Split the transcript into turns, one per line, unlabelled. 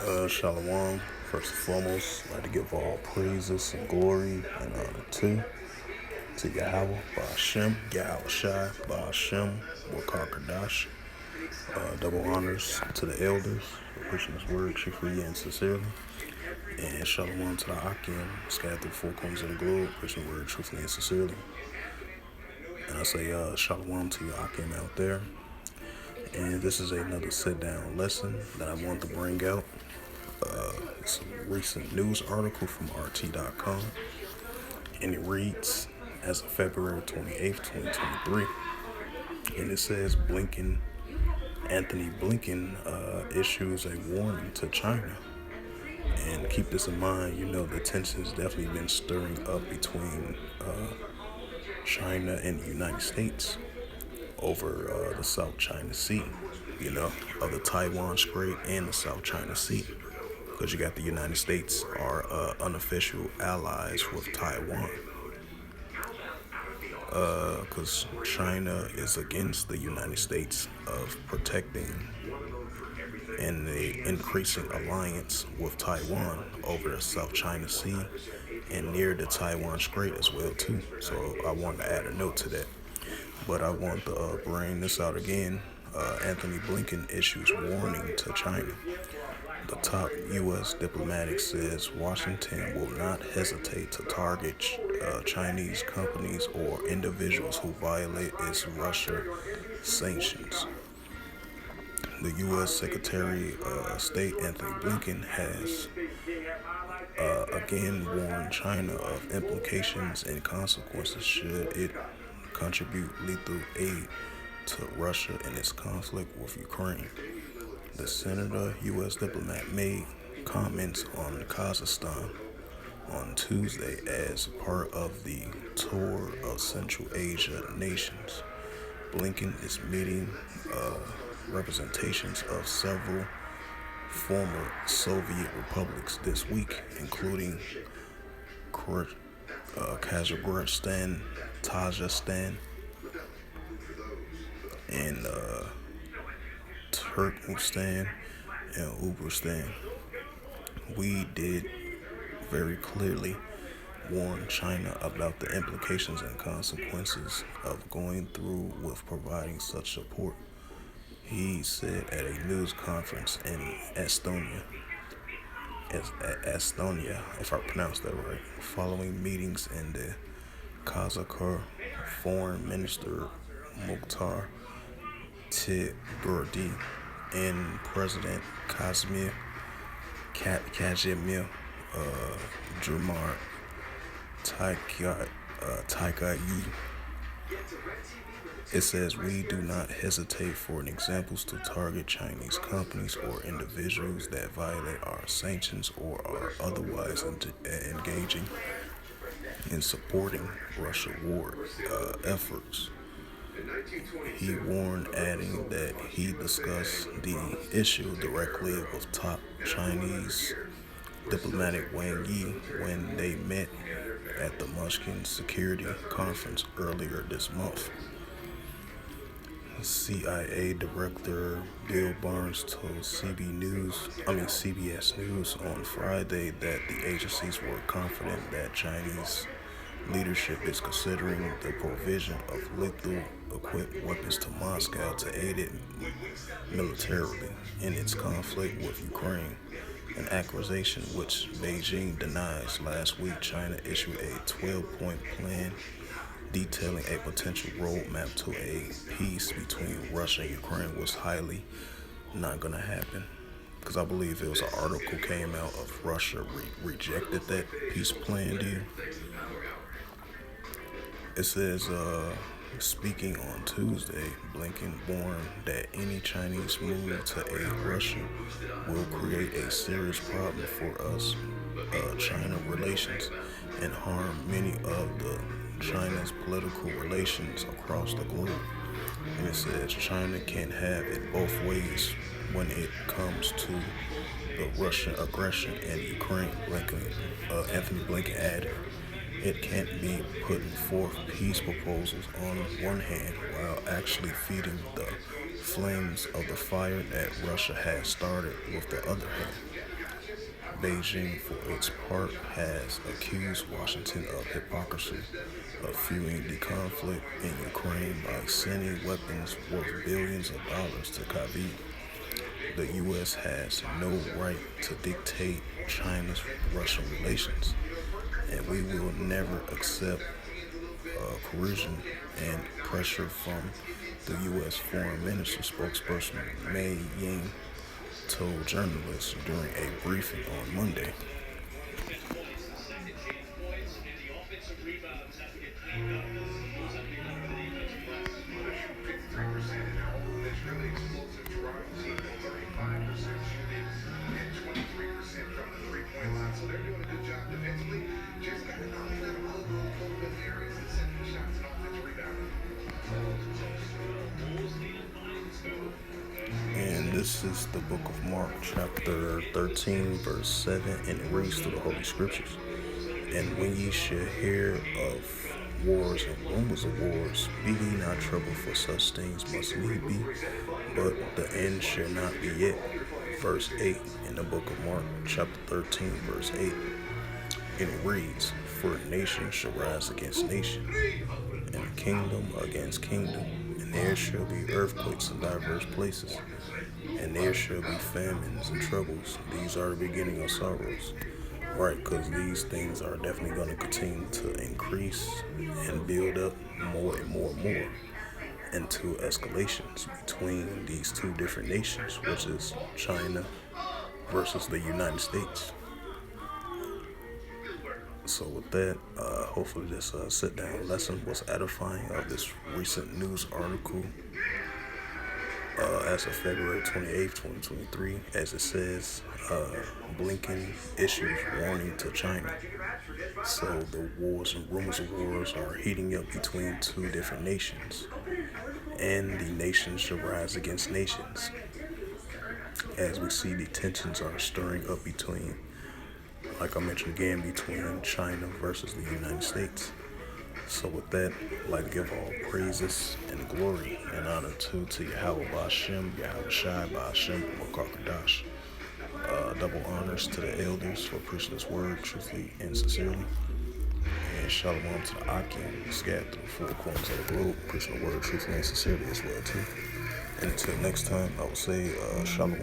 Shalom. First and foremost, I'd like to give all praises and glory and honor to Yahweh, Ba'ashem, Yahweh Shai, Ba'ashem, Wakar double honors to the elders for preaching this word chiefly and sincerely. And Shalom to the Akim, scattered through four corners of the globe, preaching the word truthfully and sincerely. And I say Shalom to your Akim out there. And this is another sit-down lesson that I want to bring out. It's a recent news article from RT.com, and it reads, as of February 28th, 2023, and it says Anthony Blinken issues a warning to China. And keep this in mind, the tension's definitely been stirring up between China and the United States over the South China Sea, of the Taiwan Strait and the South China Sea. Because you got the United States are unofficial allies with Taiwan. Because China is against the United States of protecting and the increasing alliance with Taiwan over the South China Sea and near the Taiwan Strait as well too. So I wanted to add a note to that. But I want to bring this out again. Anthony Blinken issues warning to China. The top U.S. diplomatic says Washington will not hesitate to target Chinese companies or individuals who violate its Russia sanctions. The U.S. Secretary of State Anthony Blinken has again warned China of implications and consequences should it contribute lethal aid to Russia in its conflict with Ukraine. The senator, U.S. diplomat, made comments on Kazakhstan on Tuesday as part of the tour of Central Asia nations. Blinken is meeting representations of several former Soviet republics this week, including Kazakhstan, Tajikistan, and Turkmenistan and Uzbekistan. We did very clearly warn China about the implications and consequences of going through with providing such support, he said at a news conference in Estonia, if I pronounced that right, following meetings in the Kazakh Foreign Minister Mukhtar Tiburdi and President Kazimir Jumar Takayi. It says we do not hesitate for examples to target Chinese companies or individuals that violate our sanctions or are otherwise engaging in supporting Russia war efforts. He warned, adding that he discussed the issue directly with top Chinese diplomatic Wang Yi when they met at the Munchkin Security Conference earlier this month. CIA Director Bill Barnes told CBS News on Friday that the agencies were confident that Chinese leadership is considering the provision of lethal equipped weapons to Moscow to aid it militarily in its conflict with Ukraine, an accusation which Beijing denies. Last week, China issued a 12-point plan detailing a potential roadmap to a peace between Russia and Ukraine was highly not going to happen. Because I believe it was an article came out of Russia rejected that peace plan deal. It says, speaking on Tuesday, Blinken warned that any Chinese move to aid Russia will create a serious problem for us, China relations, and harm many of the China's political relations across the globe. And it says China can have it both ways when it comes to the Russian aggression in Ukraine, Anthony Blinken added. It can't be putting forth peace proposals on one hand while actually feeding the flames of the fire that Russia has started with the other hand. Beijing, for its part, has accused Washington of hypocrisy, of fueling the conflict in Ukraine by sending weapons worth billions of dollars to Kyiv. The U.S. has no right to dictate China's-Russian relations, and we will never accept coercion and pressure from the U.S. Foreign Ministry spokesperson Mei Ying told journalists during a briefing on Monday. And this is the book of Mark, chapter 13, verse 7, and it reads through the Holy Scriptures. And when ye shall hear of wars and rumors of wars, be ye not troubled, for such things must need be, but the end shall not be yet. Verse 8 in the book of Mark, chapter 13, verse 8. And it reads, for nation shall rise against nation, and kingdom against kingdom, and there shall be earthquakes in diverse places, and there shall be famines and troubles. These are the beginning of sorrows. Right, because these things are definitely going to continue to increase and build up more and more and more into escalations between these two different nations, which is China versus the United States. So with that, hopefully this sit-down lesson was edifying of this recent news article as of February 28th, 2023, as it says, Blinken issues warning to China. So the wars and rumors of wars are heating up between two different nations, and the nations shall rise against nations. As we see, the tensions are stirring up between, like I mentioned again, between China versus the United States. So with that, I'd like to give all praises and glory and honor to Yahweh Ba'Shem, Yahweh Shai Ba'Shem, Wakakadash. Double honors to the elders for preaching this word truthfully and sincerely. And shalom to the Akim, scattered through the four corners of the globe, preaching the word truthfully and sincerely as well too. And until next time, I will say shalom.